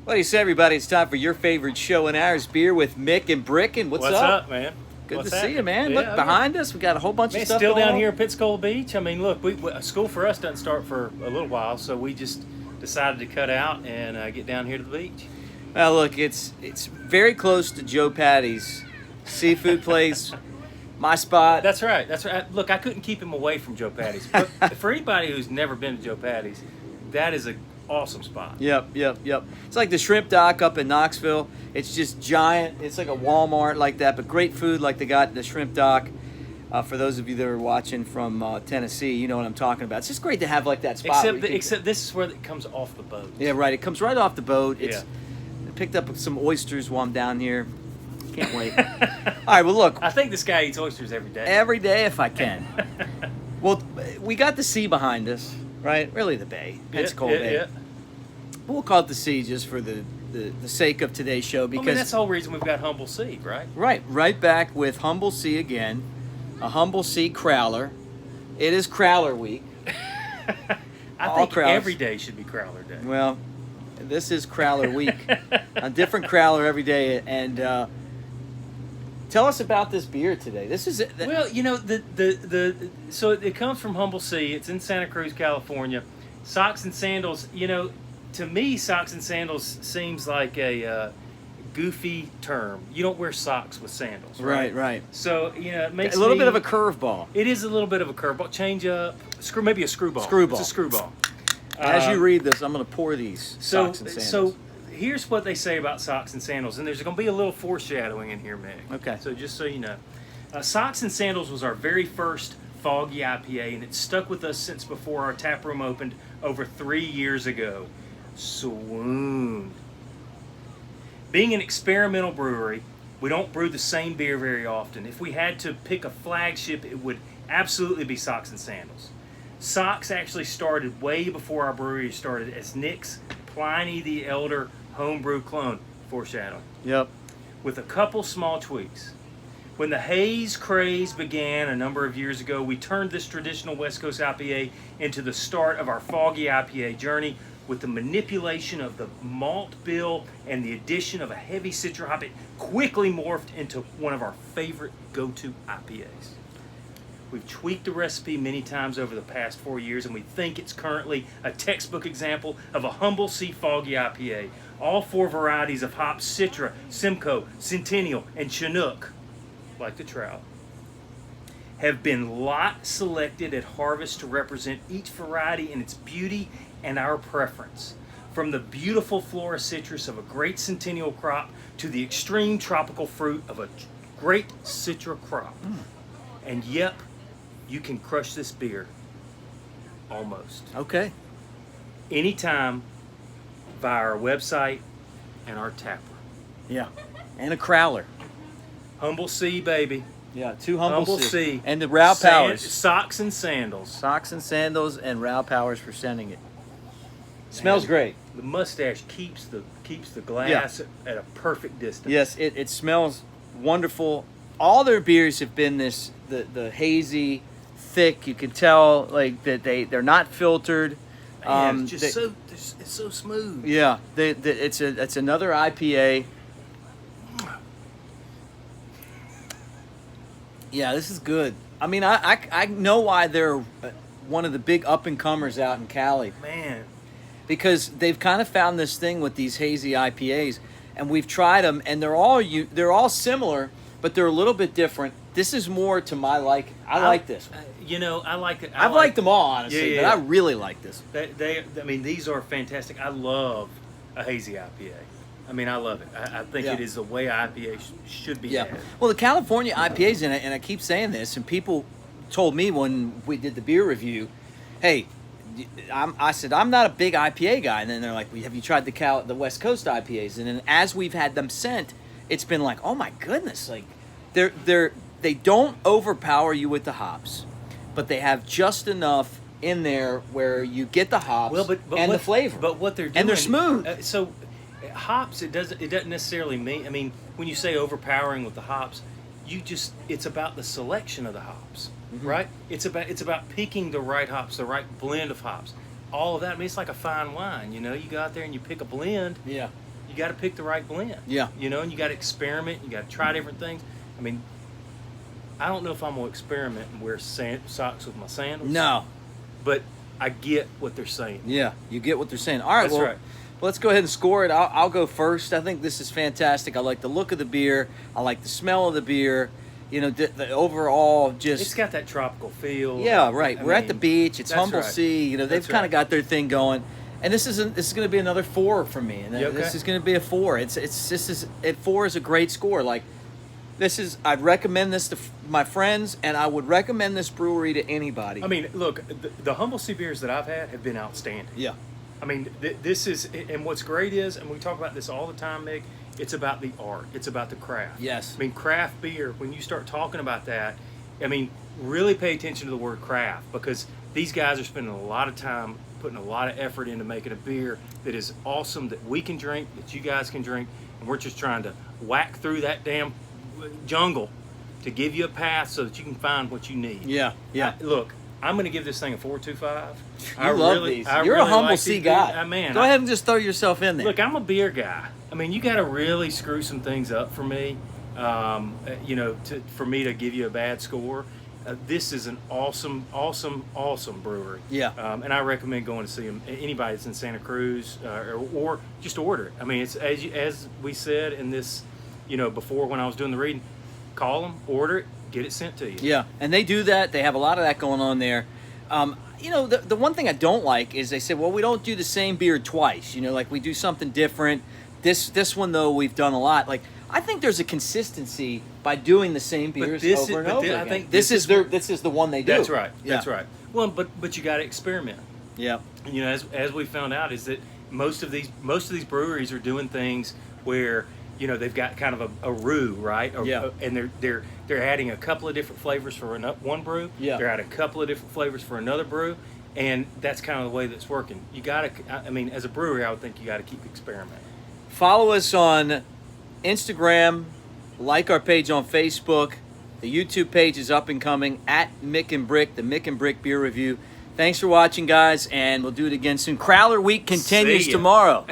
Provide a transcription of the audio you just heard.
What do you say, everybody? It's time for your favorite show and ours, Beer with Mick and Bricken. What's up, man? Good What's to see you, happening? man. Yeah, Look, oh, behind us, we got a whole bunch Man, of stuff still going down on. here at Pittscola Beach. I mean, look, school for us doesn't start for a little while, so we just decided to cut out and get down here to the beach. Well, look, it's very close to Joe Patty's seafood place. My spot. That's right. That's right. Look, I couldn't keep him away from Joe Patty's. But for anybody who's never been to Joe Patty's, that is an awesome spot. Yep. It's like the Shrimp Dock up in Knoxville. It's just giant. It's like a Walmart like that, but great food like they got at the Shrimp Dock. For those of you that are watching from Tennessee, you know what I'm talking about. It's just great to have like that spot. Except this is where it comes off the boat. Yeah, right. It comes right off the boat. Yeah. I picked up some oysters while I'm down here. Can't wait. All right, well, look. I think this guy eats oysters every day. Every day if I can. Well, we got the sea behind us, right? Really the bay. Pensacola Bay. Yeah. But we'll call it the sea just for the sake of today's show because that's the whole reason we've got Humble Sea, right? Right back with Humble Sea again. A Humble Sea Crowler. It is Crowler Week. I think every day should be Crowler Day. Well, this is Crowler Week. A different Crowler every day. And tell us about this beer today. This is well, you know, so it comes from Humble Sea. It's in Santa Cruz, California. Socks and Sandals, you know, to me, Socks and Sandals seems like a goofy term. You don't wear socks with sandals, right? Right. So, you know, it makes a little bit of a curveball. It is a little bit of a curveball. Change up, maybe a screwball. Screwball. It's a screwball. As you read this, I'm going to pour these socks and sandals. So here's what they say about Socks and Sandals, and there's going to be a little foreshadowing in here, Mick. Okay. So just so you know, Socks and Sandals was our very first foggy IPA, and it's stuck with us since before our tap room opened over 3 years ago. Swoon. Being an experimental brewery, we don't brew the same beer very often. If we had to pick a flagship, it would absolutely be Socks and Sandals. Socks actually started way before our brewery started as Nick's Pliny the Elder homebrew clone, foreshadowing. Yep. With a couple small tweaks. When the haze craze began a number of years ago, we turned this traditional West Coast IPA into the start of our foggy IPA journey with the manipulation of the malt bill and the addition of a heavy citra hop. It quickly morphed into one of our favorite go-to IPAs. We've tweaked the recipe many times over the past 4 years, and we think it's currently a textbook example of a Humble Sea foggy IPA. All 4 varieties of hops, Citra, Simcoe, Centennial, and Chinook, like the trout, have been lot selected at harvest to represent each variety in its beauty and our preference. From the beautiful flora citrus of a great Centennial crop to the extreme tropical fruit of a great Citra crop. And yep, you can crush this beer. Almost. Okay. Anytime via our website and our tap room. Yeah. And a Crowler. Humble Sea, baby. Yeah, 2 Humble Sea. Sea. And the Rao Powers. Socks and Sandals. Socks and Sandals and Rao Powers for sending it. Smells great. The mustache keeps the glass at a perfect distance. Yes, it smells wonderful. All their beers have been the hazy, thick. You can tell like that they're not filtered. Man, it's so smooth. Yeah, it's another IPA. Yeah, this is good. I mean, I know why they're one of the big up and comers out in Cali. Man, because they've kind of found this thing with these hazy IPAs, and we've tried them, and they're all similar, but they're a little bit different. This is more to my liking. I like this one. You know, I like it. I've liked them all, honestly, but I really like this one. I mean, these are fantastic. I love a hazy IPA. I mean, I love it. I think it is the way IPA should be had. Well, the California IPAs, and I keep saying this, and people told me when we did the beer review, hey, I said, I'm not a big IPA guy. And then they're like, well, have you tried the West Coast IPAs? And then as we've had them sent, it's been like, oh my goodness, like they don't overpower you with the hops, but they have just enough in there where you get the hops and the flavor. But what they're doing, and they're smooth. So hops, it doesn't necessarily mean. I mean, when you say overpowering with the hops, it's about the selection of the hops, right? It's about picking the right hops, the right blend of hops. All of that. I mean, it's like a fine wine. You know, you go out there and you pick a blend. Yeah. you got to pick the right blend. Yeah. You know, and you got to experiment. You got to try different things. I mean, I don't know if I'm gonna experiment and wear socks with my sandals. No. But I get what they're saying. Yeah, you get what they're saying. All right, That's well, right. let's go ahead and score it. I'll go first. I think this is fantastic. I like the look of the beer. I like the smell of the beer. You know, the overall just. It's got that tropical feel. Yeah, right. I We're at the mean, beach. It's that's Humble right. Sea. You know, they've That's kind right. of got their thing going. And this is going to be another 4 for me. And You okay? this is going to be a 4. At 4 is a great score. Like, I'd recommend this to my friends, and I would recommend this brewery to anybody. I mean, look, the Humble Sea beers that I've had have been outstanding. Yeah. I mean, this is, and what's great is, and we talk about this all the time, Mick, it's about the art. It's about the craft. Yes. I mean, craft beer, when you start talking about that, I mean, really pay attention to the word craft, because these guys are spending a lot of time putting a lot of effort into making a beer that is awesome, that we can drink, that you guys can drink, and we're just trying to whack through that damn jungle to give you a path so that you can find what you need. Yeah. Yeah. Look, I'm going to give this thing a 4.25. You love these. You're a Humble Sea guy. Man, Go ahead and just throw yourself in there. Look, I'm a beer guy. I mean, you got to really screw some things up for me, you know, for me to give you a bad score. This is an awesome brewery. Yeah. And I recommend going to see them. Anybody that's in Santa Cruz, or just order it. I mean, it's as we said in this, you know, before when I was doing the reading, call them, order it, get it sent to you. Yeah, and they do that. They have a lot of that going on there. You know, the one thing I don't like is they say, well, we don't do the same beer twice. You know, like we do something different. This one, though, we've done a lot. Like, I think there's a consistency by doing the same beers over and over again. I think this is the one they do. That's right. Yeah. That's right. Well, but you got to experiment. Yeah. And, you know, as we found out, is that most of these breweries are doing things where, you know, they've got kind of a roux, right? Yeah. And they're adding a couple of different flavors for one brew. Yeah. They're adding a couple of different flavors for another brew, and that's kind of the way that's working. You got to, I mean, as a brewery, I would think you got to keep experimenting. Follow us on Instagram, like our page on Facebook. The YouTube page is up and coming at Mick and Brick, the Mick and Brick Beer Review. Thanks for watching, guys, and we'll do it again soon. Crowler Week continues See ya. tomorrow.